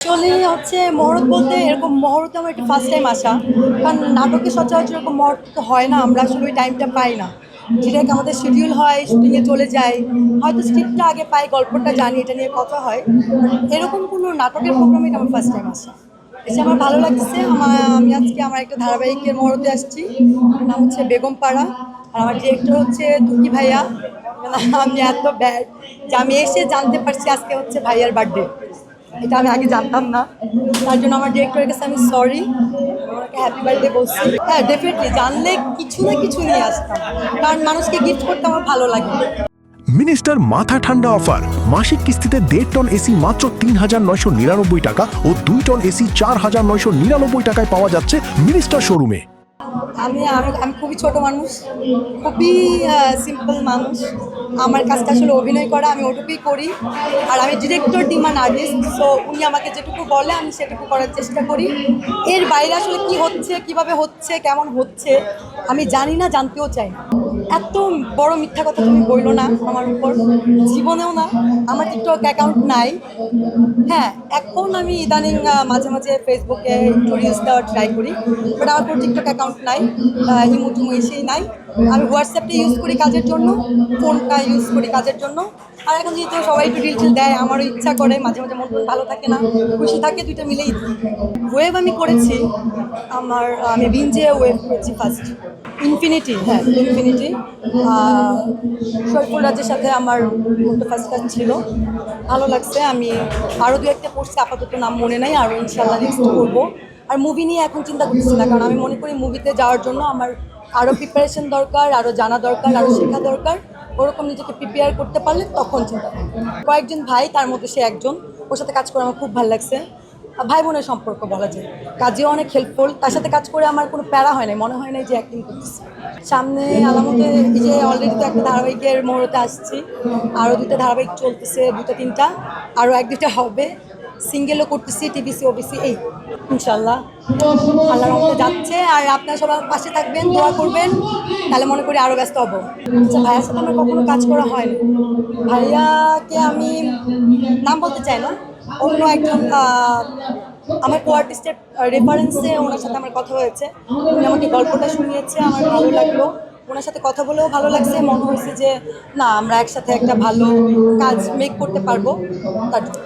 আসলে হচ্ছে মহরত বলতে এরকম মহরতে আমার একটু ফার্স্ট টাইম আসা, কারণ নাটকে সচরাচর এরকম মহরত তো হয় না, আমরা আসলে ওই টাইমটা পাই না। যেটাকে আমাদের শিডিউল হয়, শুটিংয়ে চলে যাই, হয়তো স্ক্রিপ্টটা আগে পাই, গল্পটা জানি, এটা নিয়ে কথা হয়। এরকম কোনো নাটকের প্রোগ্রামে এটা আমার ফার্স্ট টাইম আসা, এসে আমার ভালো লাগছে। আমি আজকে আমার একটা ধারাবাহিকের মহরতে আসছি, ওটার নাম হচ্ছে বেগম পাড়া। আর আমার ডিরেক্টর হচ্ছে তুর্কি ভাইয়া। আমি এত ব্যাড যে আমি এসে জানতে পারছি আজকে হচ্ছে ভাইয়ার বার্থডে, এটা আমি আগে জানতাম না। তার জন্য আমার ডিরেক্টরের কাছে আমি সরি, ওনাকে হ্যাপি বার্থডে বলছি। হ্যাঁ, ডেফিনেটলি জানলে কিছু না কিছু নিয়ে আসতাম, কারণ মানুষকে গিফট করতে আমার ভালো লাগে। মিনিস্টার মাথা ঠান্ডা অফার, মাসিক কিস্তিতে 1.5 টন এসি মাত্র 3,999 টাকা ও 2 টন এসি 4,999 টাকায় পাওয়া যাচ্ছে মিনিস্টার শোরুমে। আমি আমি আমি খুবই ছোট মানুষ, খুবই সিম্পল মানুষ। আমার কাজটা আসলে অভিনয় করা, আমি ওটুকুই করি। আর আমি ডিরেক্টর ডিমান্ড আর্টিস্ট, সো উনি আমাকে যেটুকু বলে আমি সেটুকু করার চেষ্টা করি। এর বাইরে আসলে কি হচ্ছে, কিভাবে হচ্ছে, কেমন হচ্ছে আমি জানি না, জানতেও চাই না। এত বড় মিথ্যা কথা তুমি বললো না আমার উপর, জীবনেও না। আমার টিকটক অ্যাকাউন্ট নাই। হ্যাঁ, এখন আমি ইদানিং মাঝে মাঝে ফেসবুকে একটু রিলস দেওয়ার ট্রাই করি, বাট আমার কোনো টিকটক অ্যাকাউন্ট নাই, ইমো টিমো এসেই নাই। আমি হোয়াটসঅ্যাপটা ইউজ করি কাজের জন্য, ফোনটা ইউজ করি কাজের জন্য। আর এখন যেহেতু সবাই একটু রিল টিল দেয়, আমারও ইচ্ছা করে, মাঝে মাঝে মন ভালো থাকে না, খুশি থাকে, দুইটা মিলেই। ওয়েব আমি করেছি, আমি বিঞ্জে ওয়েব করেছি ফার্স্ট। ইনফিনিটি, হ্যাঁ ইনফিনিটি। সৈফুল রাজের সাথে আমার ওটা ফার্স্ট কাজ ছিল, ভালো লাগছে। আমি আরও দু একটা পড়ছি, আপাতত নাম মনে নাই, আরও ইনশাল্লাহ নেক্সট করবো। আর মুভি নিয়ে এখন চিন্তা করছি না, কারণ আমি মনে করি মুভিতে যাওয়ার জন্য আমার আরও প্রিপারেশন দরকার, আরও জানা দরকার, আরও শেখা দরকার। ওরকম নিজেকে প্রিপেয়ার করতে পারলে তখন চিন্তা করবো। কয়েকজন ভাই, তার মধ্যে সে একজন, ওর সাথে কাজ করে আমার খুব ভালো লাগছে। ভাই বোনের সম্পর্ক বলা যায়, কাজেও অনেক হেল্পফুল। তার সাথে কাজ করে আমার কোনো প্যারা হয় নাই, মনে হয় নাই যে অ্যাক্টিং করতেছি। সামনে আলামতে এই যে অলরেডি তো একটা ধারাবাহিকের মোড়তে আসছি, আরও দুটো ধারাবাহিক চলতেছে, দুটো তিনটা, আরও এক দুটা হবে। সিঙ্গেলও করতেছি, টিভিসি ওবিসি, এই ইনশাল্লাহ আল্লাহর রহমতে যাচ্ছে। আর আপনারা সবার পাশে থাকবেন, দোয়া করবেন, তাহলে মনে করি আরও ব্যস্ত হবো। আচ্ছা, ভাইয়ার সাথে আমার কখনো কাজ করা হয়নি। ভাইয়াকে আমি নাম বলতে চাই না, অন্য একজন আমার কো আর্টিস্টের রেফারেন্সে ওনার সাথে আমার কথা হয়েছে। উনি আমাকে গল্পটা শুনিয়েছে, আমার ভালো লাগলো। ওনার সাথে কথা বলেও ভালো লাগছে, মনে হয়েছে যে না, আমরা একসাথে একটা ভালো কাজ মেক করতে পারবো, তার জন্য।